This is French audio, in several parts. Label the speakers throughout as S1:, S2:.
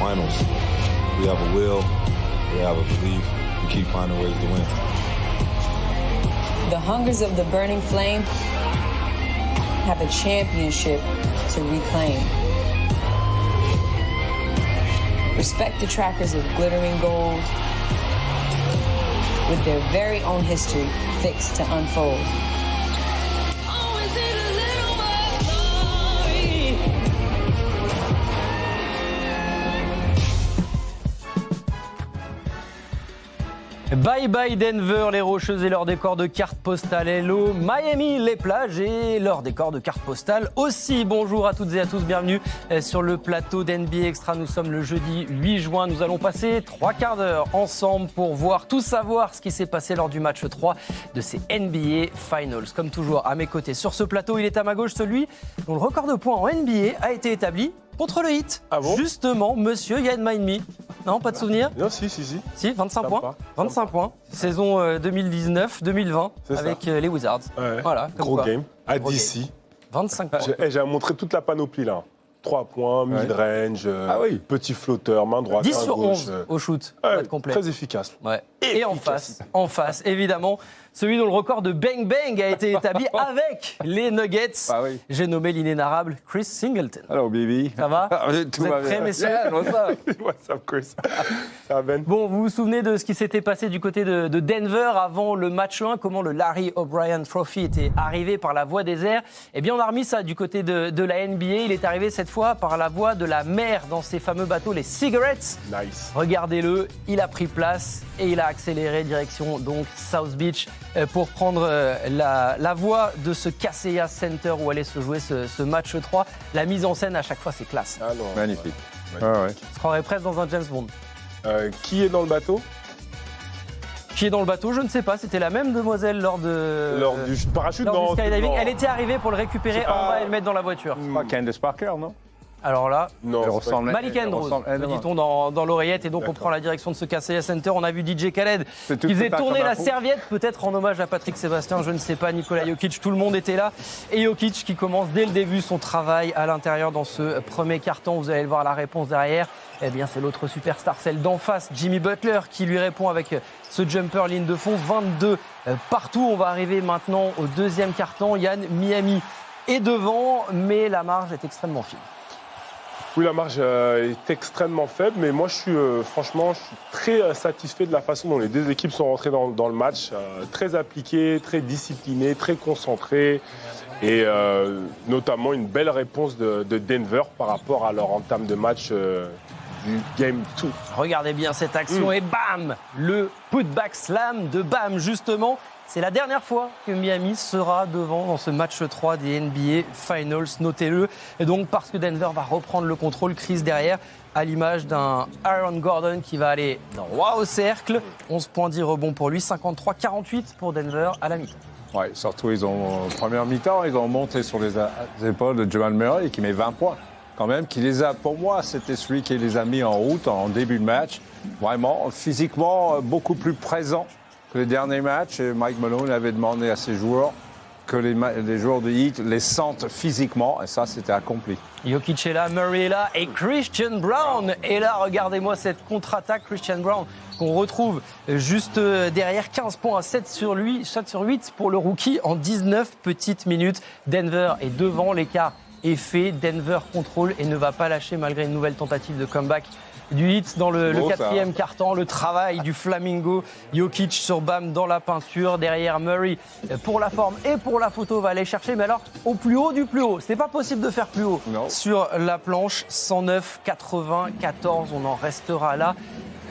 S1: finals. We have a will, we have a belief, we keep finding ways to win.
S2: The hungers of the burning flame have a championship to reclaim. Respect the trackers of glittering gold with their very own history fixed to unfold.
S3: Bye bye Denver, les Rocheuses et leur décor de cartes postales. Hello Miami, les plages et leur décor de cartes postales aussi. Bonjour à toutes et à tous, bienvenue sur le plateau d'NBA Extra. Nous sommes le jeudi 8 juin. Nous allons passer 3 quarts d'heure ensemble pour tout savoir ce qui s'est passé lors du match 3 de ces NBA Finals. Comme toujours, à mes côtés sur ce plateau, il est à ma gauche celui dont le record de points en NBA a été établi contre le Heat.
S4: Ah bon ?
S3: Justement, monsieur Yann Mind-Me. Non, pas de souvenir ?
S4: Non, si.
S3: Si, 25 points. 25 points. Saison 2019-2020 avec les Wizards.
S4: Ouais.
S3: Voilà, comme
S4: Gros
S3: quoi.
S4: game. À
S3: Gros
S4: DC.
S3: game. 25 points.
S4: J'ai montré toute la panoplie là. 3 points, mid-range, petit flotteur, main droite,
S3: 10
S4: main
S3: sur
S4: gauche.
S3: 11 au shoot, pour être complet.
S4: Très efficace.
S3: Ouais. Et en face, évidemment, celui dont le record de Bang Bang a été établi avec les Nuggets.
S5: Ah oui.
S3: J'ai nommé l'inénarrable Chris Singleton.
S5: Hello, baby.
S3: Ça va ?
S5: Tout
S3: Vous
S5: va
S3: êtes prêts,
S5: bien.
S3: messieurs ?
S5: Yeah, what's up?
S4: What's up, Chris? Ça va, Ben?
S3: Bon, vous vous souvenez de ce qui s'était passé du côté de Denver avant le match 1, comment le Larry O'Brien Trophy était arrivé par la voie des airs. Eh bien, on a remis ça du côté de la NBA. Il est arrivé cette fois par la voie de la mer dans ces fameux bateaux, les Cigarettes.
S4: Nice.
S3: Regardez-le, il a pris place et il a accéléré direction donc South Beach pour prendre la voie de ce Kaseya Center où allait se jouer ce match 3. La mise en scène à chaque fois, c'est classe.
S4: Ah non.
S5: Magnifique.
S4: Ouais.
S5: Ah ouais.
S3: On se croirait presque dans un James Bond.
S4: Qui est dans le bateau?
S3: Qui est dans le bateau, je ne sais pas. C'était la même demoiselle lors du
S4: parachute,
S3: lors
S4: non,
S3: du skydiving.
S4: non.
S3: Elle était arrivée pour le récupérer en bas et le mettre dans la voiture.
S5: C'est pas Candace Parker, non?
S3: Alors là,
S4: Non,
S5: Elle
S4: c'est
S5: ressemble-
S3: Malika
S5: elle
S3: Andrews,
S5: ressemble- elle
S3: me
S5: ressemble-
S3: dit-on dans l'oreillette. Et donc, on
S4: D'accord.
S3: prend la direction de ce Kaseya Center. On a vu DJ Khaled
S5: C'est tout
S3: qui faisait
S5: ça
S3: tourner
S5: comme
S3: la
S5: info.
S3: serviette, peut-être en hommage à Patrick Sébastien, je ne sais pas, Nikola Jokic. Tout le monde était là. Et Jokic qui commence dès le début son travail à l'intérieur dans ce premier carton. Vous allez le voir, la réponse derrière. Eh bien, c'est l'autre superstar, celle d'en face, Jimmy Butler, qui lui répond avec ce jumper ligne de fond. 22 partout. On va arriver maintenant au deuxième carton. Yann, Miami est devant, mais la marge est extrêmement fine.
S4: Oui, la marge est extrêmement faible, mais moi, franchement, je suis très satisfait de la façon dont les deux équipes sont rentrées dans le match. Très appliquées, très disciplinées, très concentrées. Et notamment une belle réponse de Denver par rapport à leur entame de match du Game 2.
S3: Regardez bien cette action et bam, le putback slam de Bam, justement. C'est la dernière fois que Miami sera devant dans ce match 3 des NBA Finals, notez-le. Et donc parce que Denver va reprendre le contrôle, Chris derrière, à l'image d'un Aaron Gordon qui va aller droit au cercle. 11 points, 10 rebonds pour lui, 53-48 pour Denver à la mi-temps.
S5: Ouais, surtout, première mi-temps, ils ont monté sur les épaules de Jamal Murray qui met 20 points. Quand même, pour moi, c'était celui qui les a mis en route en début de match. Vraiment, physiquement, beaucoup plus présent que les derniers matchs. Et Mike Malone avait demandé à ses joueurs que les joueurs de Heat les sentent physiquement. Et ça, c'était accompli.
S3: Jokic est là, Murray est là et Christian Brown est là. Regardez-moi cette contre-attaque, Christian Brown, qu'on retrouve juste derrière. 15 points à 7 sur 8 pour le rookie en 19 petites minutes. Denver est devant, l'écart est fait. Denver contrôle et ne va pas lâcher malgré une nouvelle tentative de comeback du Heat dans le
S5: beau,
S3: quatrième quart-temps. Le travail du Flamingo. Jokic sur Bam dans la peinture. Derrière Murray pour la forme et pour la photo va aller chercher. Mais alors au plus haut du plus haut. Ce n'est pas possible de faire plus haut.
S5: Non.
S3: Sur la planche. 109-94. On en restera là.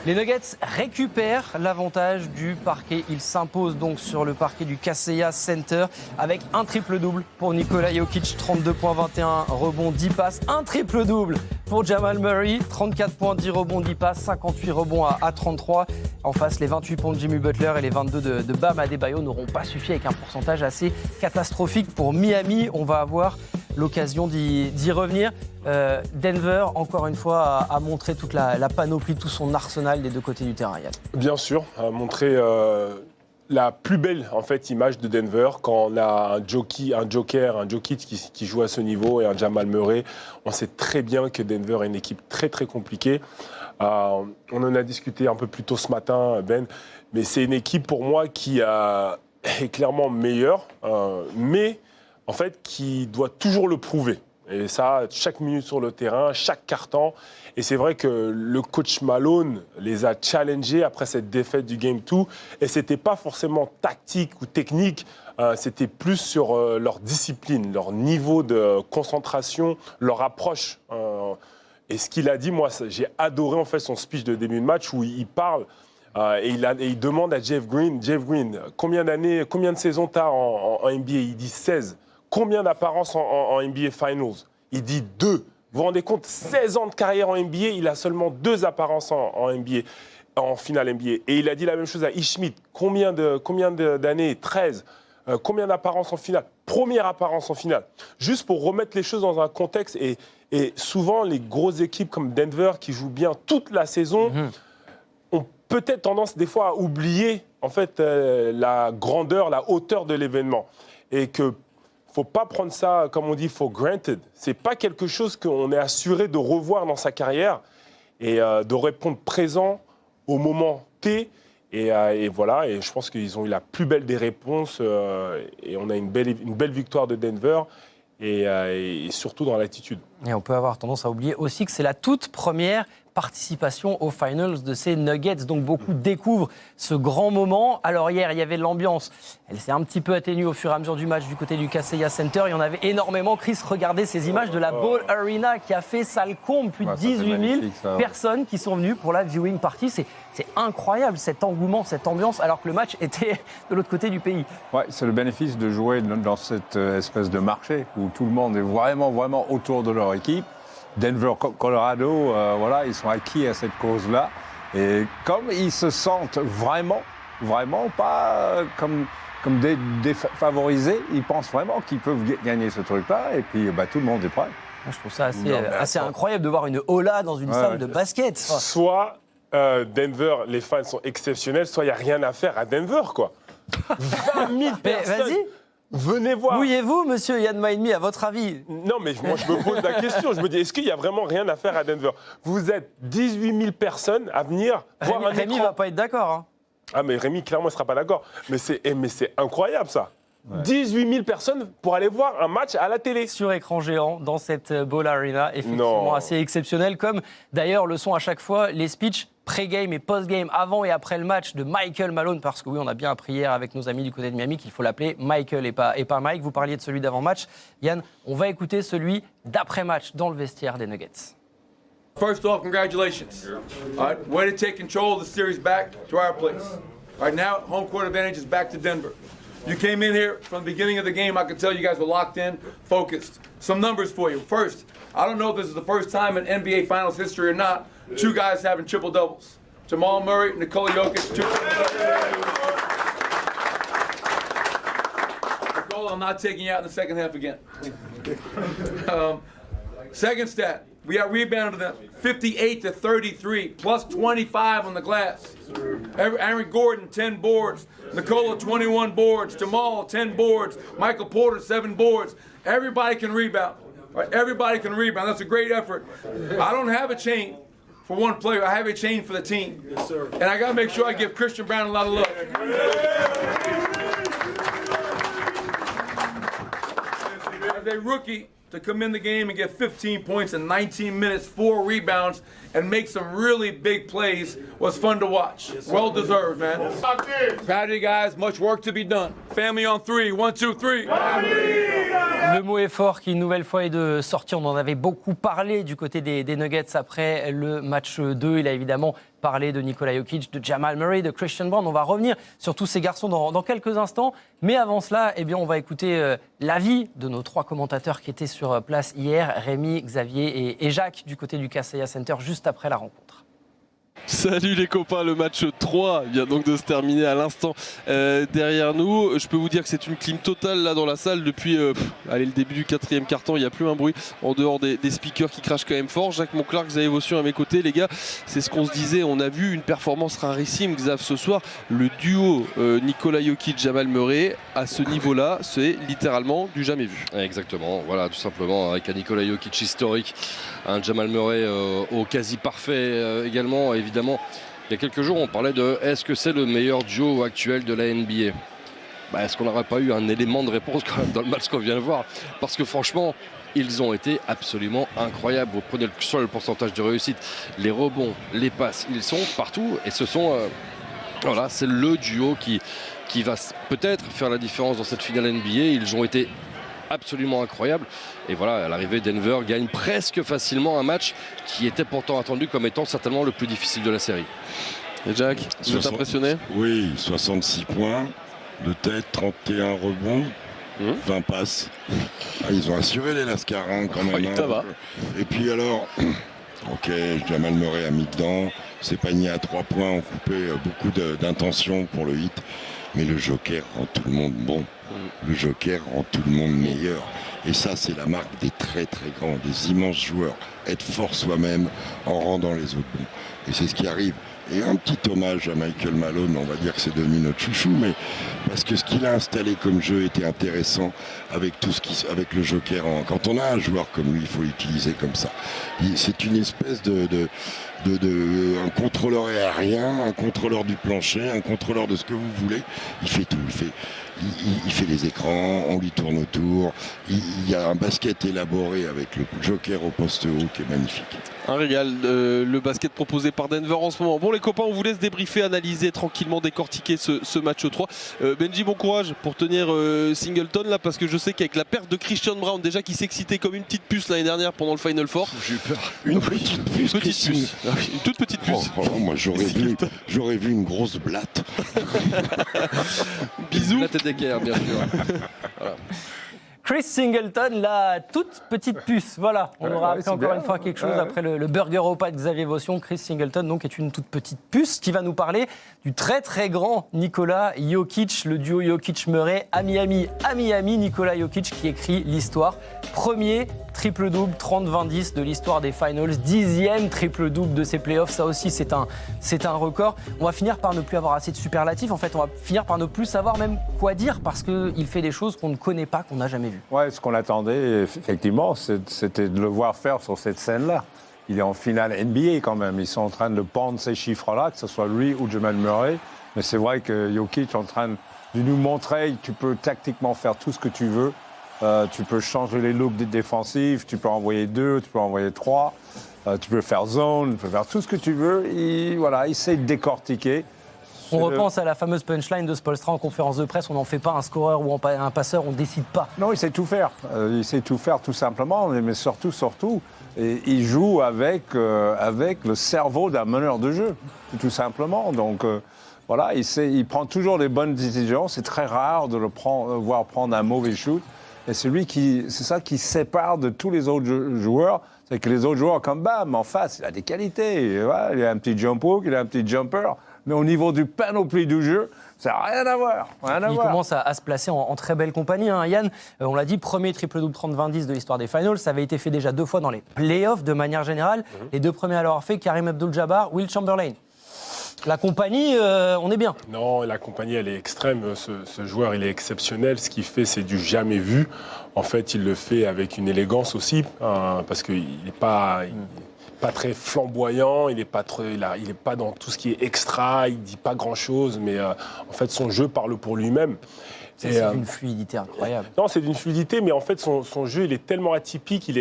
S3: Les Nuggets récupèrent l'avantage du parquet. Ils s'imposent donc sur le parquet du Kaseya Center avec un triple-double pour Nikola Jokic, 32 points, 21 rebonds, 10 passes. Un triple-double pour Jamal Murray, 34 points, 10 rebonds, 10 passes, 58 rebonds à 33. En face, les 28 points de Jimmy Butler et les 22 de Bam Adebayo n'auront pas suffi avec un pourcentage assez catastrophique pour Miami. On va avoir l'occasion d'y revenir. Denver, encore une fois, a montré toute la panoplie, tout son arsenal des deux côtés du terrain, Yann.
S4: Bien sûr, a montré la plus belle en fait image de Denver quand on a un Jokic qui joue à ce niveau et un Jamal Murray. On sait très bien que Denver est une équipe très très compliquée. On en a discuté un peu plus tôt ce matin, Ben, mais c'est une équipe pour moi qui est clairement meilleure, mais en fait qui doit toujours le prouver. Et ça, chaque minute sur le terrain, chaque carton. Et c'est vrai que le coach Malone les a challengés après cette défaite du Game 2. Et ce n'était pas forcément tactique ou technique, c'était plus sur leur discipline, leur niveau de concentration, leur approche. Et ce qu'il a dit, moi, j'ai adoré en fait son speech de début de match où il parle et il demande à Jeff Green, combien de saisons tu as en NBA? Il dit 16. Combien d'apparences en NBA Finals? Il dit 2. Vous vous rendez compte, 16 ans de carrière en NBA, il a seulement 2 apparences en NBA, en finale NBA. Et il a dit la même chose à Ish Smith. Combien d'années? 13. Combien d'apparences en finale? Première apparence en finale. Juste pour remettre les choses dans un contexte. Et souvent, les grosses équipes comme Denver, qui jouent bien toute la saison, ont peut-être tendance des fois à oublier en fait, la grandeur, la hauteur de l'événement. Et que faut pas prendre ça, comme on dit, for granted. C'est pas quelque chose qu'on est assuré de revoir dans sa carrière et de répondre présent au moment T. Et voilà, et je pense qu'ils ont eu la plus belle des réponses et on a une belle victoire de Denver et surtout dans l'attitude.
S3: Et on peut avoir tendance à oublier aussi que c'est la toute première participation aux finals de ces Nuggets. Donc beaucoup découvrent ce grand moment. Alors hier, il y avait l'ambiance. Elle s'est un petit peu atténuée au fur et à mesure du match du côté du Kaseya Center. Il y en avait énormément. Chris, regardez ces images de la Ball Arena qui a fait salle comble. Plus de 18 000 personnes qui sont venues pour la viewing party. C'est incroyable cet engouement, cette ambiance, alors que le match était de l'autre côté du pays.
S5: Ouais, c'est le bénéfice de jouer dans cette espèce de marché où tout le monde est vraiment, vraiment autour de leur équipe. Denver, Colorado, voilà, ils sont acquis à cette cause-là. Et comme ils se sentent vraiment pas comme défavorisés, ils pensent vraiment qu'ils peuvent gagner ce truc-là. Et puis, tout le monde est prêt.
S3: Je trouve ça assez incroyable de voir une Ola dans une salle de basket.
S4: Soit Denver, les fans sont exceptionnels, soit il n'y a rien à faire à Denver, quoi. 20 000 personnes.
S3: Vas-y.
S4: Venez voir.
S3: Mouillez-vous, monsieur Yann Maïnmi, à votre avis?
S4: Non, mais moi, je me pose la question. Je me dis, est-ce qu'il n'y a vraiment rien à faire à Denver? Vous êtes 18 000 personnes à venir voir un
S3: Rémi
S4: écran.
S3: ne va pas être d'accord. Hein.
S4: Ah, mais Rémi, clairement, il ne sera pas d'accord. Mais c'est incroyable, ça. Ouais. 18 000 personnes pour aller voir un match à la télé.
S3: Sur écran géant, dans cette Ball Arena, effectivement assez exceptionnel. Comme d'ailleurs le sont à chaque fois les speeches pré-game et post-game, avant et après le match de Michael Malone, parce que oui, on a bien appris hier avec nos amis du côté de Miami qu'il faut l'appeler Michael et pas Mike. Vous parliez de celui d'avant-match. Yann, on va écouter celui d'après-match dans le vestiaire des Nuggets.
S6: First off, congratulations. All right, way to take control of the series back to our place. All right, now home court advantage is back to Denver. You came in here from the beginning of the game. I could tell you guys were locked in, focused. Some numbers for you. First, I don't know if this is the first time in NBA Finals history or not, 2 guys having triple doubles. Jamal Murray, Nikola Jokic, 2 triple doubles. Nikola, I'm not taking you out in the second half again. Second stat, we got rebounded them 58-33, plus 25 on the glass. Aaron Gordon, 10 boards. Nikola, 21 boards. Jamal, 10 boards. Michael Porter, 7 boards. Everybody can rebound. Right? Everybody can rebound. That's a great effort. I don't have a chain for one player. I have a chain for the team. Yes, sir. And I got to make sure I give Christian Brown a lot of love. As a rookie, to come in the game and get 15 points in 19 minutes, 4 rebounds, and make some really big plays was fun to watch. Yes, well deserved, man. Proud of you guys. Much work to be done. Family on 3. 1, 2, 3.
S3: Le mot est fort qui, une nouvelle fois, est de sortir. On en avait beaucoup parlé du côté des Nuggets après le match 2. Il a évidemment parlé de Nikola Jokic, de Jamal Murray, de Christian Brown. On va revenir sur tous ces garçons dans quelques instants. Mais avant cela, eh bien, on va écouter l'avis de nos 3 commentateurs qui étaient sur place hier, Rémi, Xavier et Jacques, du côté du Kaseya Center, juste après la rencontre.
S7: Salut les copains, le match 3 vient donc de se terminer à l'instant derrière nous. Je peux vous dire que c'est une clim totale là dans la salle depuis le début du 4e quart-temps. Il n'y a plus un bruit en dehors des speakers qui crachent quand même fort. Jacques Monclar, Xav Votion à mes côtés. Les gars, c'est ce qu'on se disait. On a vu une performance rarissime, Xav, ce soir. Le duo Nikola Jokic-Jamal Murray, à ce niveau-là, c'est littéralement du jamais vu.
S8: Exactement, voilà, tout simplement, avec un Nikola Jokic historique, un Jamal Murray au quasi parfait également, évidemment. Il y a quelques jours, on parlait de est-ce que c'est le meilleur duo actuel de la NBA ? Est-ce qu'on n'aurait pas eu un élément de réponse quand même dans le match qu'on vient de voir ? Parce que franchement, ils ont été absolument incroyables. Vous prenez soit le pourcentage de réussite, les rebonds, les passes, ils sont partout et ce sont... voilà, c'est le duo qui va peut-être faire la différence dans cette finale NBA. Ils ont été absolument incroyables. Et voilà, à l'arrivée, Denver gagne presque facilement un match qui était pourtant attendu comme étant certainement le plus difficile de la série.
S7: Et Jack, vous êtes impressionné ?
S9: Oui, 66 points de tête, 31 rebonds, 20 passes. Ils ont assuré les Lascarins quand même.
S7: Oui, ça va.
S9: Et puis alors, ok, Jamal Murray a mis dedans. Ses paniers à 3 points ont coupé beaucoup d'intention pour le hit. Mais le Joker rend tout le monde bon. Le Joker rend tout le monde meilleur. Et ça, c'est la marque des très très grands, des immenses joueurs. Être fort soi-même en rendant les autres bons. Et c'est ce qui arrive. Et un petit hommage à Michael Malone, on va dire que c'est devenu notre chouchou, mais parce que ce qu'il a installé comme jeu était intéressant avec avec le Joker. Quand on a un joueur comme lui, il faut l'utiliser comme ça. C'est une espèce un contrôleur aérien, un contrôleur du plancher, un contrôleur de ce que vous voulez. Il fait tout. Il fait les écrans, on lui tourne autour. Il y a un basket élaboré avec le Joker au poste haut qui est magnifique.
S7: Un régal, le basket proposé par Denver en ce moment. Bon les copains, on vous laisse débriefer, analyser, tranquillement décortiquer ce match 3. Benji, bon courage pour tenir Singleton là, parce que je sais qu'avec la perte de Christian Brown, déjà qui s'excitait comme une petite puce l'année dernière pendant le Final Four.
S9: J'ai eu peur. Une petite puce.
S7: Une toute petite puce.
S9: Moi j'aurais vu une grosse blatte.
S7: Bisous.
S8: La tête d'équerre, bien sûr. Voilà.
S3: Chris Singleton, la toute petite puce. Voilà, on aura appris encore une fois quelque chose après le burger au pas de Xav Votion. Chris Singleton, donc, est une toute petite puce qui va nous parler du très très grand Nikola Jokic, le duo Jokic-Murray à Miami. À Miami, Nikola Jokic qui écrit l'histoire. Premier triple-double, 30-20-10 de l'histoire des Finals. 10e triple-double de ces playoffs. Ça aussi, c'est un record. On va finir par ne plus avoir assez de superlatifs. En fait, on va finir par ne plus savoir même quoi dire parce qu'il fait des choses qu'on ne connaît pas, qu'on n'a jamais vues.
S5: Ouais, ce qu'on attendait, effectivement, c'était de le voir faire sur cette scène-là. Il est en finale NBA quand même. Ils sont en train de pendre ces chiffres-là, que ce soit lui ou Jamal Murray. Mais c'est vrai que Jokic est en train de nous montrer que tu peux tactiquement faire tout ce que tu veux. Tu peux changer les looks des défensifs, tu peux envoyer 2, tu peux envoyer 3, tu peux faire zone, tu peux faire tout ce que tu veux. Et voilà, il sait décortiquer.
S3: On repense à la fameuse punchline de Spoelstra en conférence de presse, on n'en fait pas un scoreur ou un passeur, on ne décide pas.
S5: Non, il sait tout faire. Il sait tout faire tout simplement, mais surtout, et il joue avec le cerveau d'un meneur de jeu, tout simplement. Donc voilà, il prend toujours les bonnes décisions. C'est très rare de le voir prendre un mauvais shoot. Et c'est ça qui sépare de tous les autres joueurs. C'est que les autres joueurs, comme Bam, en face, il a des qualités. Voilà, il a un petit jump hook, il a un petit jumper. Mais au niveau du panoplie du jeu, ça n'a rien à voir.
S3: Il commence à se placer en très belle compagnie. Hein. Yann, on l'a dit, premier triple-double 30-20-10 de l'histoire des Finals. Ça avait été fait déjà 2 fois dans les playoffs de manière générale. Les 2 premiers à l'avoir fait, Karim Abdul-Jabbar, Will Chamberlain. La compagnie, on est bien.
S4: Non, la compagnie, elle est extrême. Ce joueur, il est exceptionnel. Ce qu'il fait, c'est du jamais vu. En fait, il le fait avec une élégance aussi, parce qu'il n'est pas très flamboyant, il n'est pas dans tout ce qui est extra, il ne dit pas grand-chose, mais en fait, son jeu parle pour lui-même.
S3: C'est d'une fluidité incroyable.
S4: Non, c'est d'une fluidité, mais en fait, son jeu, il est tellement atypique.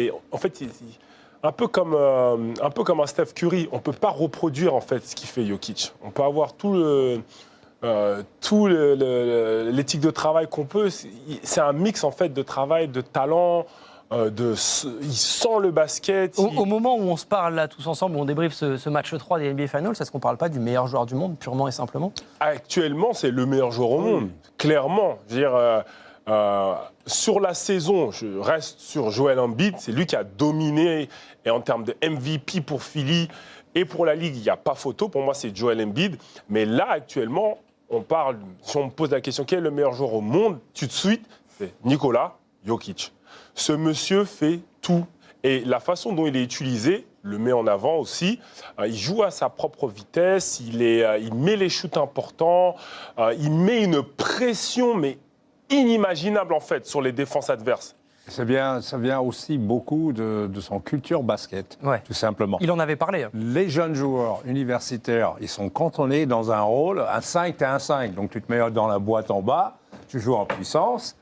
S4: Un peu comme un Steph Curry, on ne peut pas reproduire en fait ce qu'il fait Jokic. On peut avoir tout l'éthique de travail qu'on peut. C'est un mix en fait de travail, de talent. Il sent le basket.
S3: Au moment où on se parle là tous ensemble, où on débriefe ce match 3 des NBA Finals, est-ce qu'on ne parle pas du meilleur joueur du monde, purement et simplement ?
S4: Actuellement, c'est le meilleur joueur au monde, clairement. Je veux dire, Sur la saison, je reste sur Joel Embiid. C'est lui qui a dominé. Et en termes de MVP pour Philly et pour la Ligue, il n'y a pas photo. Pour moi, c'est Joel Embiid. Mais là, actuellement, si on me pose la question, quel est le meilleur joueur au monde, tout de suite, c'est Nikola Jokic. Ce monsieur fait tout. Et la façon dont il est utilisé le met en avant aussi. Il joue à sa propre vitesse, il met les shoots importants, il met une pression, mais inimaginable en fait, sur les défenses adverses.
S5: Ça vient aussi beaucoup de son culture basket, tout simplement.
S3: Il en avait parlé.
S5: Les jeunes joueurs universitaires, ils sont cantonnés dans un rôle, un 5, tu es un 5. Donc tu te mets dans la boîte en bas, tu joues en puissance.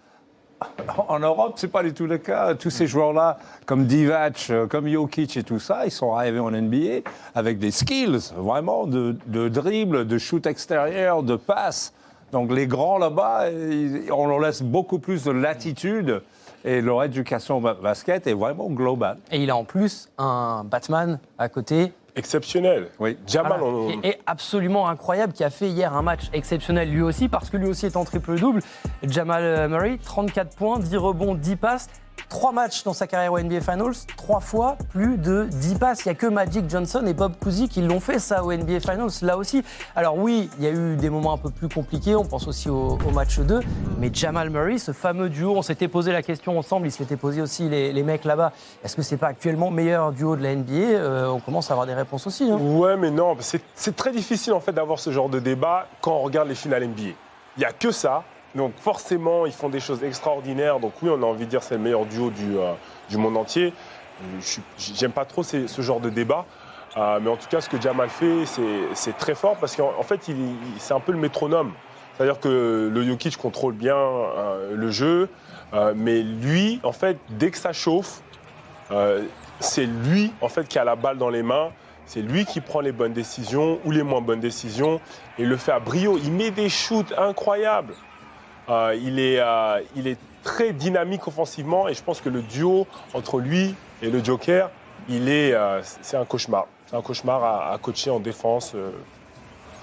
S5: En Europe, ce n'est pas du tout le cas. Tous ces joueurs-là, comme Divac, comme Jokic et tout ça, ils sont arrivés en NBA avec des skills, vraiment, de dribble, de shoot extérieur, de passe. Donc les grands là-bas, on leur laisse beaucoup plus de latitude et leur éducation basket est vraiment globale.
S3: Et il a en plus un Batman à côté.
S4: Exceptionnel.
S5: Oui.
S4: Jamal,
S3: Et absolument incroyable, qui a fait hier un match exceptionnel lui aussi, parce que lui aussi est en triple-double. Jamal Murray, 34 points, 10 rebonds, 10 passes. 3 matchs dans sa carrière au NBA Finals, 3 fois plus de 10 passes. Il n'y a que Magic Johnson et Bob Cousy qui l'ont fait ça au NBA Finals, là aussi. Alors oui, il y a eu des moments un peu plus compliqués, on pense aussi au match 2, mais Jamal Murray, ce fameux duo, on s'était posé la question ensemble, ils s'étaient posé aussi les mecs là-bas, est-ce que c'est pas actuellement meilleur duo de la NBA? On commence à avoir des réponses aussi. Hein.
S4: Ouais, mais non, c'est très difficile en fait d'avoir ce genre de débat quand on regarde les finales NBA. Il n'y a que ça. Donc forcément, ils font des choses extraordinaires. Donc oui, on a envie de dire que c'est le meilleur duo du monde entier. J'aime pas trop ce genre de débat. Mais en tout cas, ce que Jamal fait, c'est très fort parce qu'en fait, c'est un peu le métronome. C'est-à-dire que le Jokic contrôle bien le jeu. Mais lui, en fait, dès que ça chauffe, c'est lui en fait, qui a la balle dans les mains. C'est lui qui prend les bonnes décisions ou les moins bonnes décisions. Et il le fait à brio. Il met des shoots incroyables. Il est très dynamique offensivement et je pense que le duo entre lui et le Joker, c'est un cauchemar. C'est un cauchemar à coacher en défense.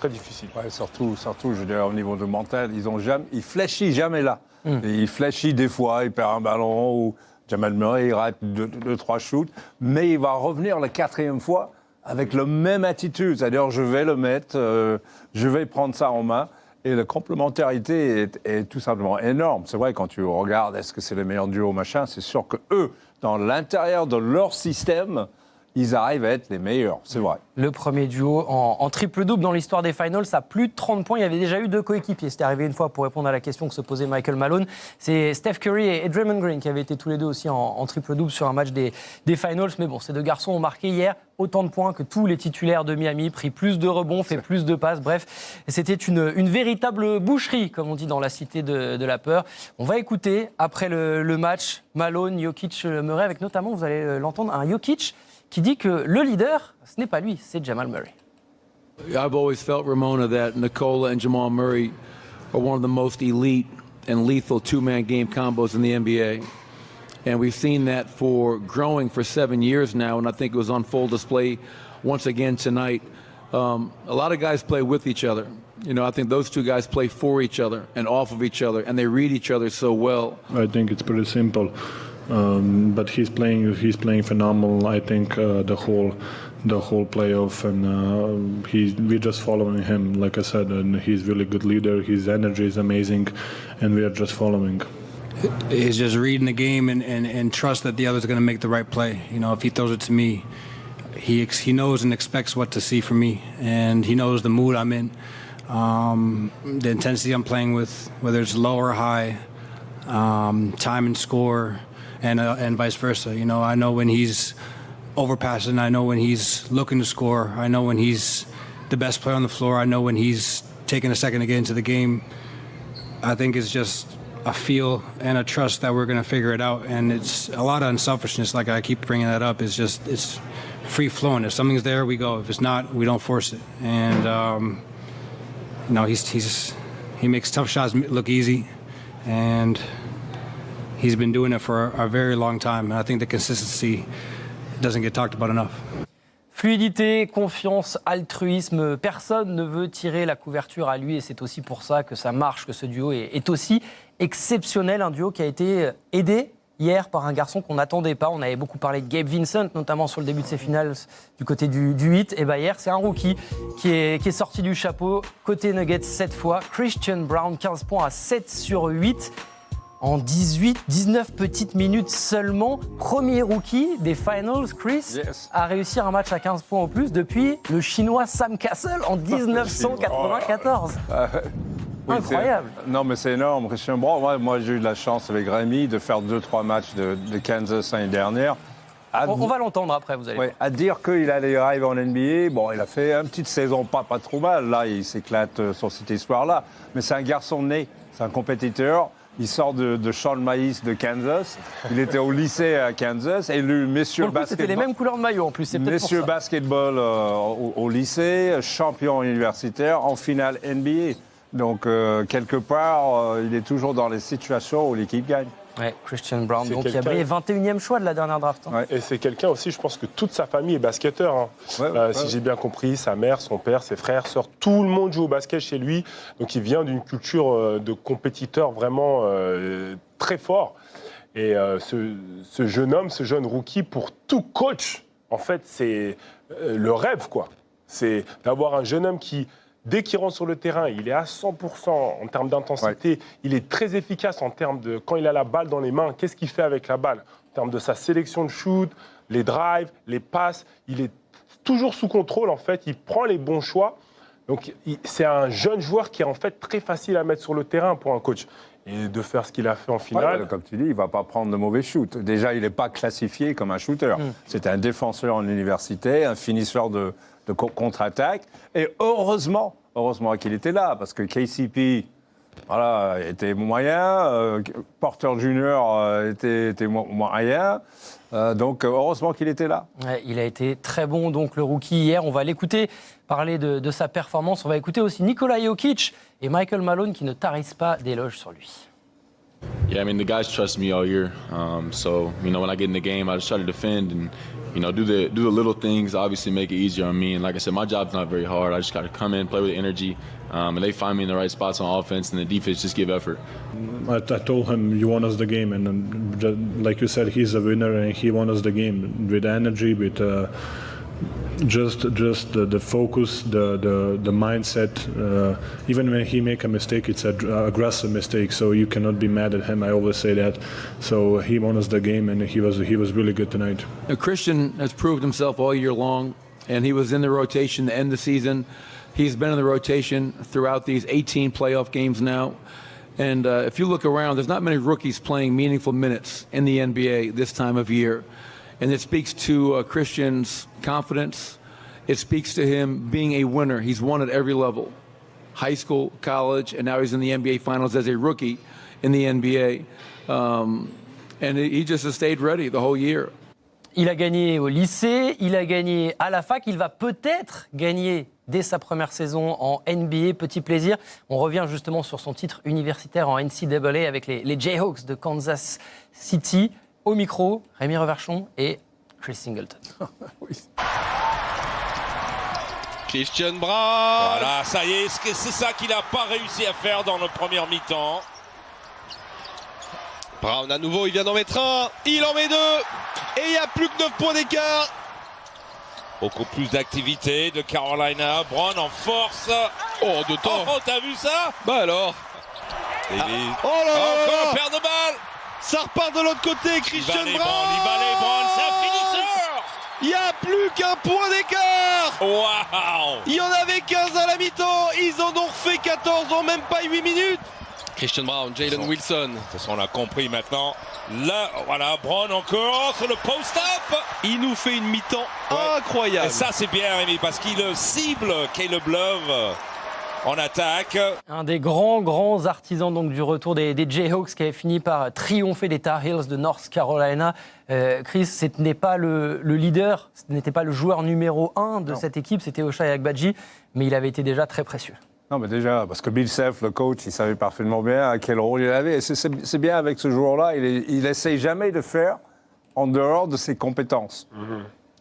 S4: Très difficile.
S5: Ouais, surtout, je veux dire, au niveau de mental, il fléchit jamais là. Et il fléchit des fois, il perd un ballon ou Jamal Murray, il rate 2-3 shoots, mais il va revenir la 4e fois avec la même attitude, c'est-à-dire je vais le mettre, je vais prendre ça en main. Et la complémentarité est tout simplement énorme. C'est vrai, quand tu regardes, est-ce que c'est le meilleur duo, machin, c'est sûr que eux, dans l'intérieur de leur système, ils arrivent à être les meilleurs, c'est vrai.
S3: Le premier duo en triple-double dans l'histoire des Finals, à plus de 30 points. Il y avait déjà eu 2 coéquipiers. C'était arrivé une fois pour répondre à la question que se posait Michael Malone. C'est Steph Curry et Draymond Green qui avaient été tous les deux aussi en triple-double sur un match des Finals. Mais bon, ces deux garçons ont marqué hier autant de points que tous les titulaires de Miami, pris plus de rebonds, fait plus de passes. Bref, c'était une véritable boucherie, comme on dit dans la cité de la peur. On va écouter, après le match, Malone, Jokic, Murray, avec notamment, vous allez l'entendre, un Jokic qui dit que le leader, ce n'est pas lui, c'est Jamal Murray.
S6: I've always felt, Ramona, that Nikola and Jamal Murray are one of the most elite and lethal two-man game combos in the NBA. And we've seen that growing for 7 years now, and I think it was on full display once again tonight. A lot of guys play with each other. You know, I think those two guys play for each other and off of each other, and they read each other so well.
S10: I think it's pretty simple. But he's playing phenomenal. I think the whole playoff, and we're just following him, like I said, and he's really good leader. His energy is amazing, and we are just following.
S11: He's just reading the game and trust that the other's going to make the right play. You know, if he throws it to me, he knows and expects what to see from me, and he knows the mood I'm in, the intensity I'm playing with, whether it's low or high, time and score. And vice versa. You know, I know when he's overpassing. I know when he's looking to score. I know when he's the best player on the floor. I know when he's taking a second to get into the game. I think it's just a feel and a trust that we're going to figure it out. And it's a lot of unselfishness, like I keep bringing that up. It's free flowing. If something's there, we go. If it's not, we don't force it. And you know, he makes tough shots look easy. And he's been doing it for a very long time, and I think the consistency doesn't get talked about enough.
S3: Fluidité, confiance, altruisme, personne ne veut tirer la couverture à lui et c'est aussi pour ça que ça marche, que ce duo est aussi exceptionnel. Un duo qui a été aidé hier par un garçon qu'on n'attendait pas. On avait beaucoup parlé de Gabe Vincent, notamment sur le début de ses finales du côté du 8. Et bien hier, c'est un rookie qui est sorti du chapeau. Côté Nuggets, cette fois, Christian Braun, 15 points à 7 sur 8. En 19 petites minutes seulement. Premier rookie des Finals, Chris, à réussir un match à 15 points au plus depuis le Chinois Sam Cassell en 1994. Incroyable.
S5: Non, mais c'est énorme. Christian Braun, moi j'ai eu de la chance avec Rémi de faire 2-3 matchs de Kansas l'année dernière.
S3: On va l'entendre après, vous allez voir.
S5: À dire qu'il allait arriver en NBA, bon, il a fait une petite saison pas trop mal. Là, il s'éclate sur cette histoire-là. Mais c'est un garçon né, c'est un compétiteur. Il sort de champ de maïs de Kansas. Il était au lycée à Kansas. Et le messieurs basketball.
S3: C'était les mêmes couleurs de maillot en plus. C'est
S5: messieurs
S3: pour ça.
S5: basketball au lycée, champion universitaire, en finale NBA. Donc, quelque part, il est toujours dans les situations où l'équipe gagne.
S3: Ouais, Christian Braun, donc il a brillé 21e choix de la dernière draft.
S4: Ouais. Et c'est quelqu'un aussi, je pense que toute sa famille est basketteur. Hein. Si j'ai bien compris, sa mère, son père, ses frères, sœurs, tout le monde joue au basket chez lui. Donc il vient d'une culture de compétiteur vraiment très fort. Et ce jeune homme, ce jeune rookie, pour tout coach, en fait, c'est le rêve, quoi. C'est d'avoir un jeune homme qui, dès qu'il rentre sur le terrain, il est à 100% en termes d'intensité. Ouais. Il est très efficace en termes de, quand il a la balle dans les mains, qu'est-ce qu'il fait avec la balle? En termes de sa sélection de shoot, les drives, les passes, il est toujours sous contrôle, en fait. Il prend les bons choix. Donc, c'est un jeune joueur qui est en fait très facile à mettre sur le terrain pour un coach. Et de faire ce qu'il a fait en finale.
S5: Ouais, comme tu dis, il ne va pas prendre de mauvais shoots. Déjà, il n'est pas classifié comme un shooter. C'est un défenseur en université, un finisseur de contre-attaque. Et heureusement qu'il était là, parce que KCP était moyen, Porter Junior était moyen. Donc, heureusement qu'il était là.
S3: Ouais, il a été très bon, donc, le rookie hier. On va l'écouter parler de sa performance. On va écouter aussi Nikola Jokic et Michael Malone qui ne tarissent pas d'éloges sur lui.
S12: Yeah, I mean, the guys trust me all year. So, when I get in the game, I just try to defend and, do the little things, obviously make it easier on me. And like I said, my job's not very hard. I just got to come in, play with energy, and they find me in the right spots on offense, and the defense just give effort.
S10: I told him, you won us the game, and like you said, he's a winner, and he won us the game with energy, with just the focus, the mindset. Even when he make a mistake, it's an aggressive mistake, so you cannot be mad at him. I always say that. So he won us the game, and he was really good tonight.
S13: Christian has proved himself all year long, and he was in the rotation to end the season. He's been in the rotation throughout these 18 playoff games now. And if you look around, there's not many rookies playing meaningful minutes in the NBA this time of year. And it speaks to Christian's confidence. It speaks to him being a winner. He's won at every level, high school, college, and now he's in the NBA Finals as a rookie in the NBA. And he just has stayed ready the whole year.
S3: Il a gagné au lycée, il a gagné à la fac, il va peut-être gagner dès sa première saison en NBA. Petit plaisir. On revient justement sur son titre universitaire en NCAA avec les Jayhawks de Kansas City. Au micro, Rémi Reverchon et Chris Singleton.
S14: Oui. Christian Braun.
S15: Voilà, ça y est, c'est ça qu'il n'a pas réussi à faire dans le premier mi-temps.
S14: Braun à nouveau, il vient d'en mettre un, il en met deux, et il n'y a plus que 9 points d'écart.
S15: Beaucoup plus d'activité de Carolina. Braun en force.
S14: Oh, de temps.
S15: Oh, t'as vu ça?
S14: Bah alors.
S15: Oh là
S14: là,
S15: encore perte de balle.
S14: Ça repart de l'autre côté, Christian Braun.
S15: Braun, c'est un finisseur.
S14: Il n'y a plus qu'un point d'écart.
S15: Waouh.
S14: Il y en avait 15 à la mi-temps. Ils en ont refait 14 en même pas 8 minutes. Christian Braun, Jalen Wilson.
S15: De toute façon, on a compris maintenant. Là, voilà, Braun encore sur le post-up.
S14: Il nous fait une mi-temps incroyable.
S15: Et ça, c'est bien, Rémi, parce qu'il cible Caleb Love en attaque.
S3: Un des grands artisans donc, du retour des Jayhawks qui avait fini par triompher des Tar Heels de North Carolina. Chris, ce n'est pas le leader, ce n'était pas le joueur numéro 1 de cette équipe, c'était Ochai Agbaji, mais il avait été déjà très précieux.
S5: Non, mais déjà, parce que Bill Self, le coach, il savait parfaitement bien à quel rôle il avait. Et c'est bien avec ce joueur-là, il essaye jamais de faire en dehors de ses compétences.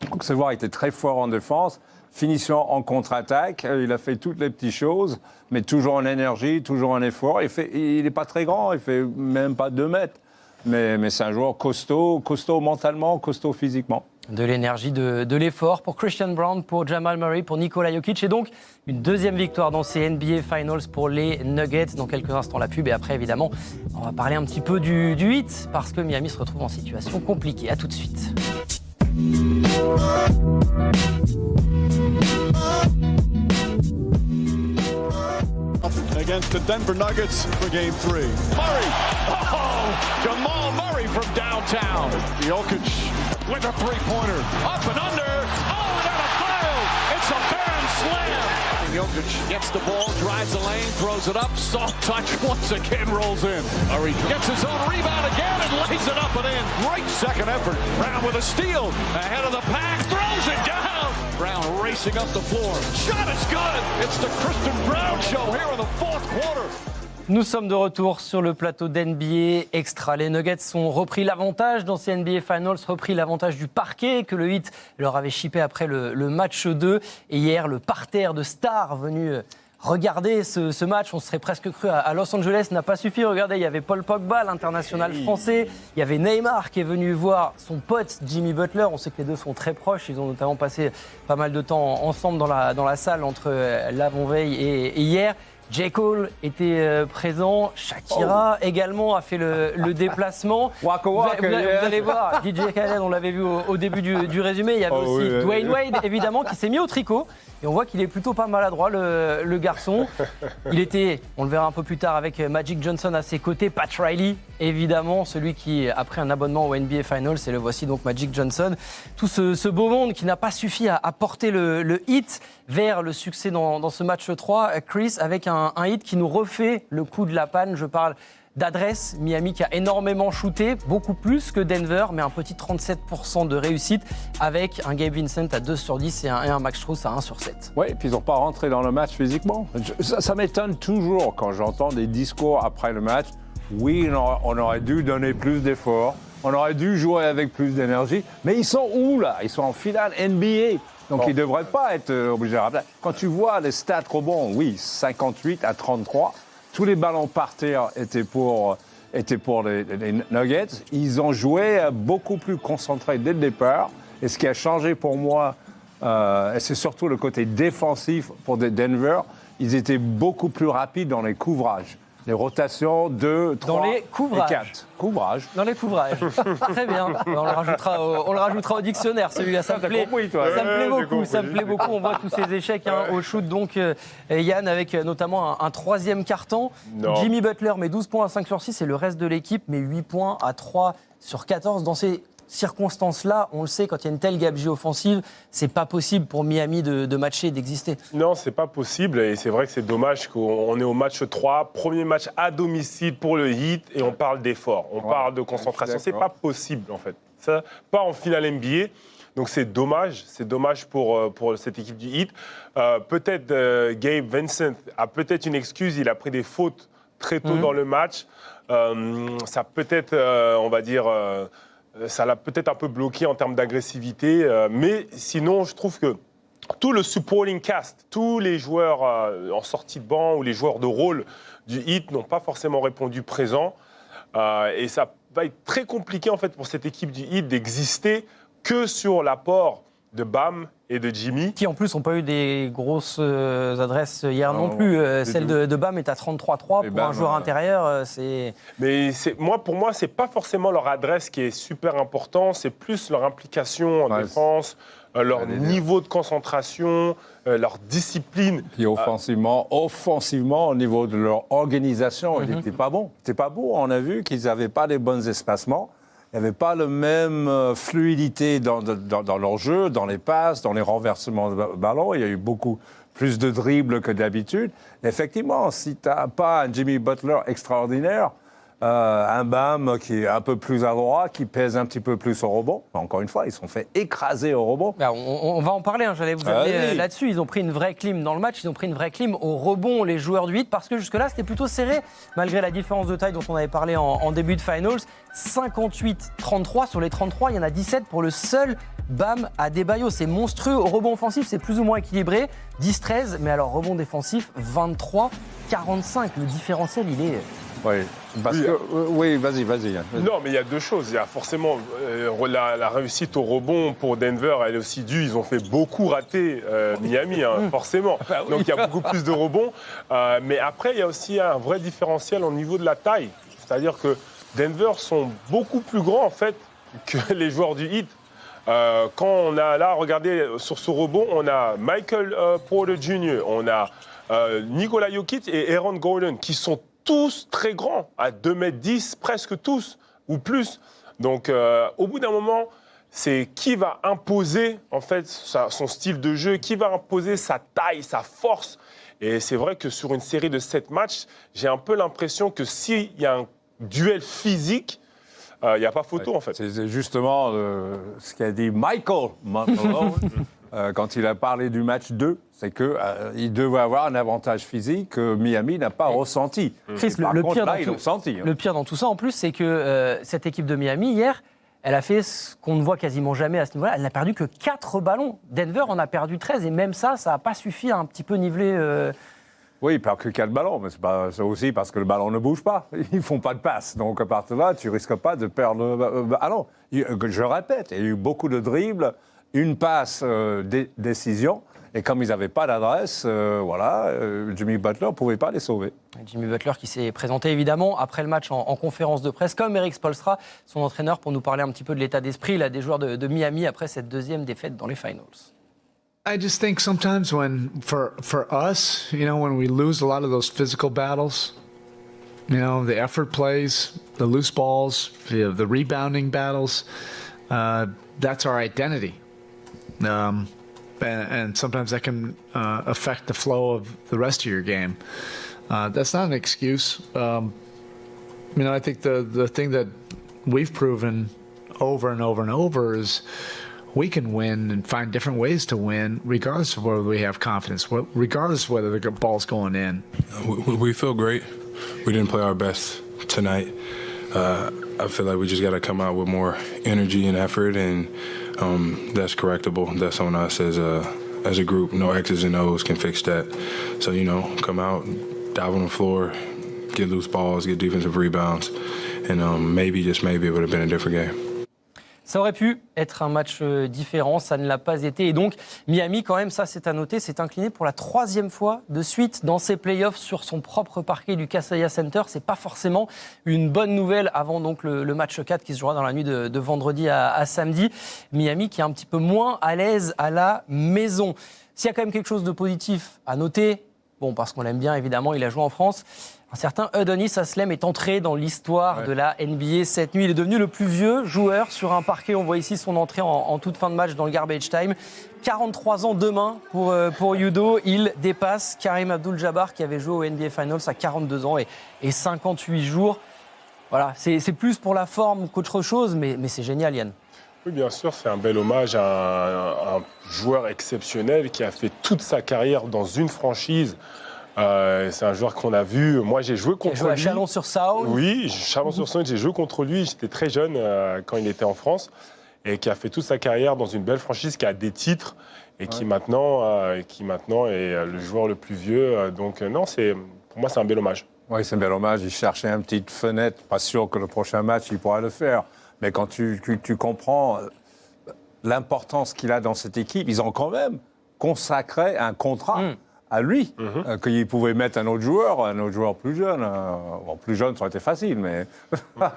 S5: Donc, Sevoir était très fort en défense. Finissant en contre-attaque, il a fait toutes les petites choses, mais toujours en énergie, toujours en effort. Il n'est pas très grand, il fait même pas 2 mètres. Mais c'est un joueur costaud mentalement, costaud physiquement.
S3: De l'énergie, de l'effort pour Christian Brown, pour Jamal Murray, pour Nikola Jokic. Et donc, une deuxième victoire dans ces NBA Finals pour les Nuggets. Dans quelques instants, la pub. Et après, évidemment, on va parler un petit peu du Heat, parce que Miami se retrouve en situation compliquée. À tout de suite.
S16: Against the Denver Nuggets for Game 3. Murray! Oh! Jamal Murray from downtown. Jokic with a three-pointer. Up and under. Oh, and a foul! It's a grand slam! Jokic gets the ball, drives the lane, throws it up. Soft touch once again rolls in. Murray gets his own rebound again and lays it up and in. Great second effort. Brown with a steal. Ahead of the pack. Throws it down. Brown racing up the floor. Shot is good. It's the Christian Brown show here in the fourth quarter.
S3: Nous sommes de retour sur le plateau d'NBA Extra. Les Nuggets ont repris l'avantage dans ces NBA Finals, repris l'avantage du parquet que le Heat leur avait chippé après le match 2. Et hier, le parterre de stars venu regarder ce match, on serait presque cru à Los Angeles, n'a pas suffi. Regardez, il y avait Paul Pogba, l'international français. Il y avait Neymar qui est venu voir son pote Jimmy Butler. On sait que les deux sont très proches. Ils ont notamment passé pas mal de temps ensemble dans la salle entre l'avant-veille et hier. J. Cole était présent, Shakira également a fait le déplacement. Vous allez voir, DJ Khaled, on l'avait vu au début du résumé, il y avait aussi Dwayne Wade évidemment qui s'est mis au tricot et on voit qu'il est plutôt pas maladroit le garçon. Il était, on le verra un peu plus tard avec Magic Johnson à ses côtés, Pat Riley évidemment, celui qui a pris un abonnement au NBA Finals et le voici donc Magic Johnson. Tout ce beau monde qui n'a pas suffi à porter le Heat vers le succès dans ce match 3, Chris, avec un Heat qui nous refait le coup de la panne. Je parle d'adresse. Miami qui a énormément shooté, beaucoup plus que Denver, mais un petit 37% de réussite avec un Gabe Vincent à 2 sur 10 et un Max Strus à 1 sur 7.
S5: Oui, et puis ils n'ont pas rentré dans le match physiquement. Ça m'étonne toujours quand j'entends des discours après le match. Oui, on aurait dû donner plus d'efforts, on aurait dû jouer avec plus d'énergie, mais ils sont où là? Ils sont en finale NBA. Donc, ils ne devraient pas être obligés à rappeler. Quand tu vois les stats rebonds, oui, 58 à 33, tous les ballons par terre étaient pour les Nuggets. Ils ont joué beaucoup plus concentrés dès le départ. Et ce qui a changé pour moi, c'est surtout le côté défensif pour Denver. Ils étaient beaucoup plus rapides dans les couvrages. Les rotations 2, 3
S3: dans les couvrages.
S5: et 4. Couvrages.
S3: Dans les couvrages. Très bien. On le rajoutera au dictionnaire, celui-là. Ça me plaît. Compris, toi. Ça me plaît beaucoup. Ça me plaît beaucoup. On voit tous ces échecs au shoot. Donc, Yann, avec notamment un troisième carton. Jimmy Butler met 12 points à 5 sur 6 et le reste de l'équipe met 8 points à 3 sur 14. Dans ces circonstances-là, on le sait, quand il y a une telle gabegie offensive, c'est pas possible pour Miami de matcher, d'exister.
S4: Non, c'est pas possible et c'est vrai que c'est dommage qu'on est au match 3, premier match à domicile pour le Heat et on parle d'effort, on parle de concentration. C'est pas possible en fait. Ça, pas en finale NBA. Donc c'est dommage pour cette équipe du Heat. Peut-être Gabe Vincent a peut-être une excuse, il a pris des fautes très tôt dans le match. Ça peut-être, on va dire... ça l'a peut-être un peu bloqué en termes d'agressivité, mais sinon, je trouve que tout le supporting cast, tous les joueurs en sortie de banc ou les joueurs de rôle du Heat n'ont pas forcément répondu présent. Et ça va être très compliqué en fait pour cette équipe du Heat d'exister que sur l'apport de Bam et de Jimmy.
S3: Qui en plus n'ont pas eu des grosses adresses hier non plus. Celle de Bam est à 33-3 pour Bam, un joueur intérieur.
S4: Mais pour moi, c'est pas forcément leur adresse qui est super important, c'est plus leur implication en défense, leur niveau de concentration, leur discipline.
S5: Et offensivement, au niveau de leur organisation, ils n'étaient pas bons. C'était pas beau. On a vu qu'ils n'avaient pas les bons espacements. Il n'y avait pas la même fluidité dans leur jeu, dans les passes, dans les renversements de ballon. Il y a eu beaucoup plus de dribbles que d'habitude. Effectivement, si tu n'as pas un Jimmy Butler extraordinaire, Un Bam qui est un peu plus adroit, qui pèse un petit peu plus au rebond. Encore une fois, ils se sont fait écraser au rebond.
S3: On va en parler, hein, j'allais vous amener là-dessus. Ils ont pris une vraie clim dans le match, ils ont pris une vraie clim au rebond, les joueurs du 8, parce que jusque-là, c'était plutôt serré, malgré la différence de taille dont on avait parlé en début de finals. 58-33, sur les 33, il y en a 17 pour le seul Bam Adebayo. C'est monstrueux. Au rebond offensif, c'est plus ou moins équilibré. 10-13, mais alors rebond défensif, 23-45. Le différentiel, il est...
S5: Oui, parce que, oui, vas-y.
S4: Non, mais il y a deux choses. Il y a forcément la réussite au rebond pour Denver, elle est aussi due. Ils ont fait beaucoup rater Miami, forcément. Donc il y a beaucoup plus de rebonds. Mais après, il y a aussi un vrai différentiel au niveau de la taille. C'est-à-dire que Denver sont beaucoup plus grands, en fait, que les joueurs du Heat. Quand on a là, regardez, sur ce rebond, on a Michael Porter Jr., on a Nikola Jokic et Aaron Gordon, qui sont tous très grands, à 2,10 m, presque tous, ou plus. Donc, au bout d'un moment, c'est qui va imposer, en fait, son style de jeu, qui va imposer sa taille, sa force. Et c'est vrai que sur une série de 7 matchs, j'ai un peu l'impression que s'il y a un duel physique, il n'y a pas photo, en fait.
S5: C'est justement ce qu'a dit Michael Malone quand il a parlé du match 2, c'est qu'il devait avoir un avantage physique que Miami n'a pas ressenti.
S3: Chris, le pire dans tout ça, en plus, c'est que cette équipe de Miami, hier, elle a fait ce qu'on ne voit quasiment jamais à ce niveau-là. Elle n'a perdu que 4 ballons. Denver en a perdu 13, et même ça n'a pas suffi à un petit peu niveler...
S5: Oui, il perd que 4 ballons, mais c'est aussi parce que le ballon ne bouge pas. Ils ne font pas de passe. Donc, à partir de là, tu ne risques pas de perdre le ballon. Je répète, il y a eu beaucoup de dribbles, une passe, décision. Et comme ils n'avaient pas d'adresse, Jimmy Butler ne pouvait pas les sauver.
S3: Jimmy Butler qui s'est présenté évidemment après le match en conférence de presse, comme Eric Spoelstra, son entraîneur, pour nous parler un petit peu de l'état d'esprit là, des joueurs de Miami après cette deuxième défaite dans les finals.
S17: I just think sometimes for us, when we lose a lot of those physical battles, the effort plays, the loose balls, the rebounding battles, that's our identity. And sometimes that can affect the flow of the rest of your game. That's not an excuse. I think the thing that we've proven over and over and over is we can win and find different ways to win, regardless of whether we have confidence, regardless of whether the ball's going in.
S18: We feel great. We didn't play our best tonight. I feel like we just got to come out with more energy and effort, and that's correctable. That's on us as a group. No X's and O's can fix that. So, come out, dive on the floor, get loose balls, get defensive rebounds, and maybe, just maybe, it would have been a different game.
S3: Ça aurait pu être un match différent, ça ne l'a pas été. Et donc, Miami, quand même, ça c'est à noter, s'est incliné pour la 3e fois de suite dans ses playoffs sur son propre parquet du Kaseya Center. C'est pas forcément une bonne nouvelle avant donc le match 4 qui se jouera dans la nuit de vendredi à samedi. Miami qui est un petit peu moins à l'aise à la maison. S'il y a quand même quelque chose de positif à noter, parce qu'on l'aime bien évidemment, il a joué en France. Un certain Udonis Haslem est entré dans l'histoire de la NBA cette nuit. Il est devenu le plus vieux joueur sur un parquet. On voit ici son entrée en toute fin de match dans le garbage time. 43 ans demain pour Udo. Il dépasse Karim Abdul-Jabbar qui avait joué au NBA Finals à 42 ans et 58 jours. Voilà, c'est plus pour la forme qu'autre chose, mais c'est génial, Yann.
S4: Oui, bien sûr, c'est un bel hommage à un joueur exceptionnel qui a fait toute sa carrière dans une franchise. C'est un joueur qu'on a vu. Moi, j'ai joué contre lui.
S3: À Chalon-sur-Saône.
S4: Oui, Chalon-sur-Saône, j'ai joué contre lui. J'étais très jeune quand il était en France et qui a fait toute sa carrière dans une belle franchise qui a des titres et qui maintenant est le joueur le plus vieux. Donc, non, pour moi, c'est un bel hommage.
S5: Oui, c'est un bel hommage. Il cherchait une petite fenêtre. Pas sûr que le prochain match, il pourra le faire. Mais quand tu comprends l'importance qu'il a dans cette équipe, ils ont quand même consacré un contrat à lui, qu'il pouvait mettre un autre joueur plus jeune. Plus jeune, ça aurait été facile, mais...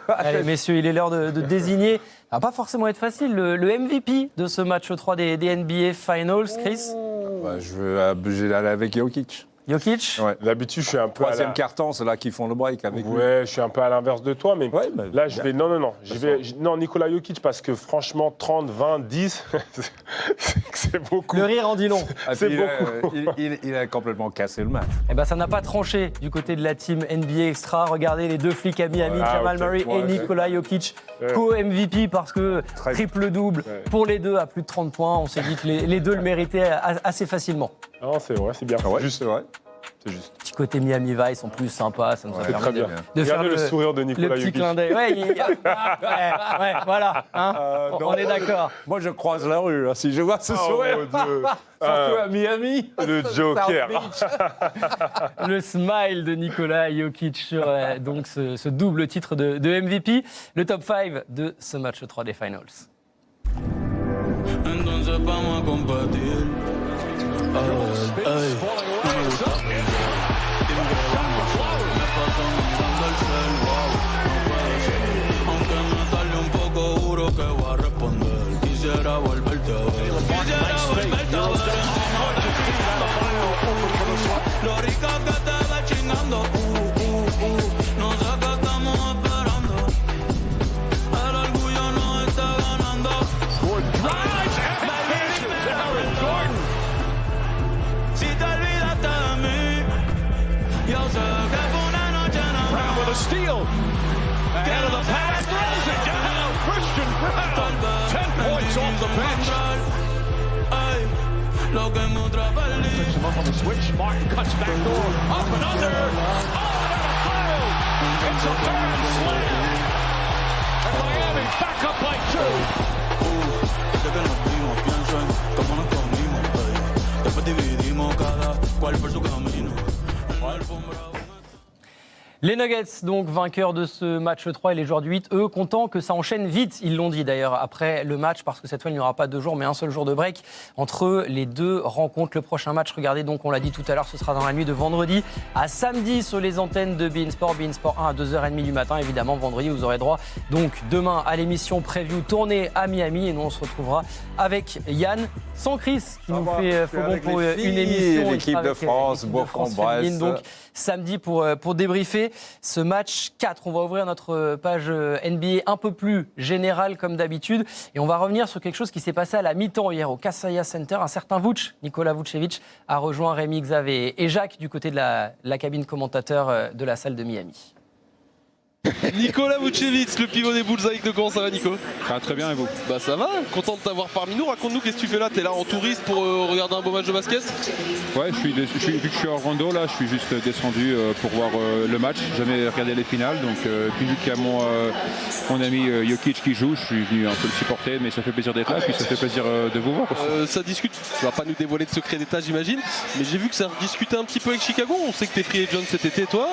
S3: Allez, messieurs, il est l'heure de désigner, ça va pas forcément être facile, le MVP de ce match 3 des NBA Finals, Chris.
S5: Je vais obliger d'aller avec Jokic.
S3: Jokic.
S5: Ouais.
S4: D'habitude, je suis un peu
S5: Troisième carton, c'est là qu'ils font le break avec lui.
S4: Ouais, je suis un peu à l'inverse de toi, mais là, je vais... Non, non, Nikola Jokic, parce que franchement, 30, 20, 10, c'est beaucoup.
S3: Le rire en dit long.
S4: C'est beaucoup.
S5: Il a complètement cassé le match.
S3: Eh ben, ça n'a pas tranché du côté de la team NBA Extra. Regardez les deux flics à Miami, Jamal Murray et Nikola Jokic, co-MVP parce que triple-double pour les deux à plus de 30 points. On s'est dit que les deux le méritaient assez facilement.
S4: Non, c'est vrai, c'est bien.
S5: Juste, c'est vrai.
S4: C'est juste.
S3: Petit côté Miami Vice en plus, sympa, ça nous a permis
S4: très bien.
S3: de faire
S4: le sourire de Nikola
S3: le petit
S4: Jokic.
S3: clin d'œil. Ouais, voilà, hein, on est d'accord.
S5: Moi, je croise la rue, hein, si je vois ce sourire. Surtout à Miami.
S4: Le Joker.
S3: Le smile de Nikola Jokic sur donc ce double titre de MVP. Le top 5 de ce match 3 des Finals.
S19: Entonces vamos a compartir. Aunque me tarde un poco, juro que voy a responder. Quisiera volverte a ver. Lo rica que te va chingando. No sé qué estamos esperando. El orgullo nos está ganando. Si te olvidaste de mí, yo sé que fue una noche nada más.
S16: Brown with a steal. Ahead of the pass, throws it down. Christian Brown, 10 points off the bench.
S19: Lo que me perdí.
S16: Picks him up on the switch. Martin cuts back door. Up and under. Oh, and a It's a bad slam. And Miami back up by 2.
S19: Desde que nos vimos, pienso en cómo nos comimos, después dividimos cada cual por su camino.
S3: Les Nuggets, donc vainqueurs de ce match 3 et les joueurs du 8, eux, contents que ça enchaîne vite. Ils l'ont dit d'ailleurs après le match, parce que cette fois, il n'y aura pas 2 jours, mais un seul jour de break entre les deux rencontres. Le prochain match, regardez donc, on l'a dit tout à l'heure, ce sera dans la nuit de vendredi à samedi sur les antennes de beIN Sport. beIN Sport 1 à 2h30 du matin, évidemment. Vendredi, vous aurez droit donc demain à l'émission preview tournée à Miami. Et nous, on se retrouvera avec Yann, sans Chris, qui nous fait faux bon pour une émission.
S5: L'équipe de France, Bourg-en-Bresse.
S3: Donc samedi pour débriefer ce match 4. On va ouvrir notre page NBA un peu plus générale comme d'habitude et on va revenir sur quelque chose qui s'est passé à la mi-temps hier au Kaseya Center. Un certain Nikola Vucevic, a rejoint Rémi Xavier et Jacques du côté de la cabine commentateur de la salle de Miami.
S7: Nikola Vucevic, le pivot des Bulls de comment ça va, Nico?
S18: Très bien, et vous?
S7: Bah ça va, content de t'avoir parmi nous. Raconte-nous, qu'est-ce que tu fais là? T'es là en touriste pour regarder un beau match de basket?
S18: Ouais, vu que je suis à Orlando, là, je suis juste descendu pour voir le match. J'ai jamais regardé les finales, donc puis vu qu'il y a mon ami Jokic qui joue, je suis venu un peu le supporter, mais ça fait plaisir d'être là, puis ça fait plaisir de vous voir aussi.
S7: Ça discute, tu vas pas nous dévoiler de secret d'État, j'imagine, mais j'ai vu que ça discutait un petit peu avec Chicago. On sait que t'es free agent cet été, toi.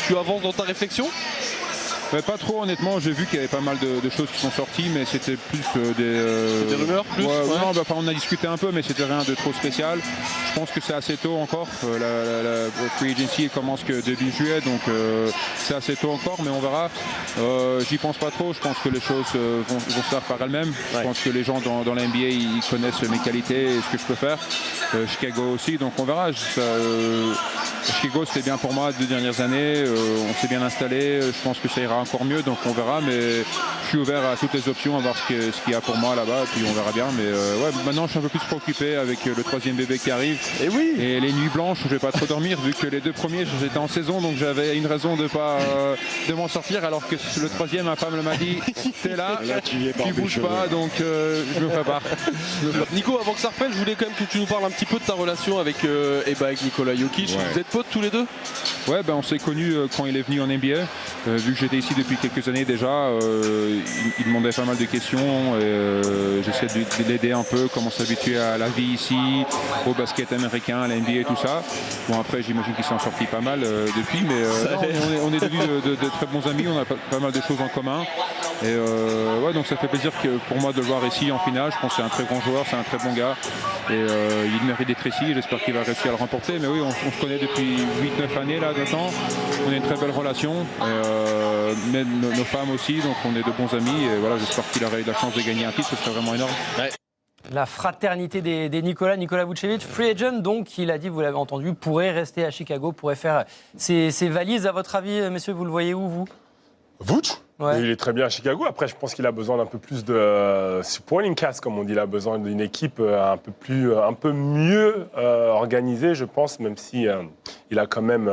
S7: Tu avances dans ta réflexion?
S18: Pas trop, honnêtement. J'ai vu qu'il y avait pas mal de choses qui sont sorties, mais c'était plus
S7: des rumeurs plus.
S18: Non, on a discuté un peu, mais c'était rien de trop spécial. Je pense que c'est assez tôt encore. La free agency commence que début juillet, donc c'est assez tôt encore, mais on verra. J'y pense pas trop. Je pense que les choses vont se faire par elles-mêmes. Je pense que les gens dans la NBA, ils connaissent mes qualités et ce que je peux faire. Chicago aussi, donc on verra. Chicago, c'était bien pour moi 2 dernières années. On s'est bien installé. Je pense que ça ira encore mieux, donc on verra, mais je suis ouvert à toutes les options, à voir ce qu'il y a pour moi là-bas, puis on verra bien. Mais maintenant je suis un peu plus préoccupé avec le 3e bébé qui arrive et les nuits blanches où je vais pas trop dormir, vu que les 2 premiers j'étais en saison, donc j'avais une raison de pas de m'en sortir, alors que le 3e, ma femme m'a dit t'es là, tu bouges pas, donc je me prépare.
S7: Nico, avant que ça reprenne, je voulais quand même que tu nous parles un petit peu de ta relation avec Nikola Jokic. Vous êtes potes tous les deux?
S18: Ouais, on s'est connus quand il est venu en NBA. Vu que j'étais ici depuis quelques années déjà, il demandait pas mal de questions. J'essaie de l'aider un peu, comment s'habituer à la vie ici, au basket américain, à la NBA et tout ça. Bon, après, j'imagine qu'il s'en sorti pas mal depuis, mais on est devenus de très bons amis, on a pas mal de choses en commun. Et donc ça fait plaisir pour moi de le voir ici en finale. Je pense que c'est un très grand joueur, c'est un très bon gars. Et il mérite d'être ici, j'espère qu'il va réussir à le remporter. Mais oui, on se connaît depuis 8-9 années là maintenant. On a une très belle relation. Même nos femmes aussi, donc on est de bons amis. Et voilà, j'espère qu'il aurait eu la chance de gagner un titre, ce serait vraiment énorme.
S3: La fraternité des Nikola Vucevic, free agent, donc il a dit, vous l'avez entendu, pourrait rester à Chicago, pourrait faire ses valises. À votre avis, messieurs, vous le voyez où, vous?
S4: Vuce,
S3: Ouais.
S4: il est très bien à Chicago. Après, je pense qu'il a besoin d'un peu plus de supporting cast, comme on dit. Il a besoin d'une équipe un peu mieux organisée, je pense, même si il a quand même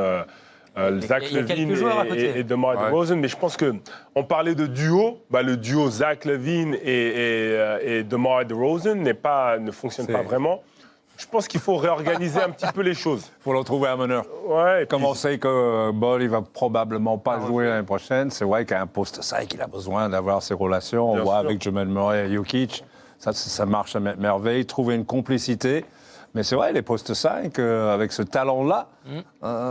S4: Zach
S3: il y a quelques
S4: LaVine
S3: joueurs à côté.
S4: et DeMar DeRozan. Mais je pense qu'on parlait de duo. Le duo Zach LaVine et DeMar DeRozan ne fonctionne pas vraiment. Je pense qu'il faut réorganiser un petit peu les choses.
S5: Il faut leur trouver un meneur.
S4: Ouais,
S5: Comme on sait que Ball, il va probablement pas jouer l'année prochaine, c'est vrai qu'à un poste 5, il a besoin d'avoir ses relations. On voit avec Jamal Murray et Jokic, ça marche à merveille. Trouver une complicité. Mais c'est vrai, les postes 5, avec ce talent-là,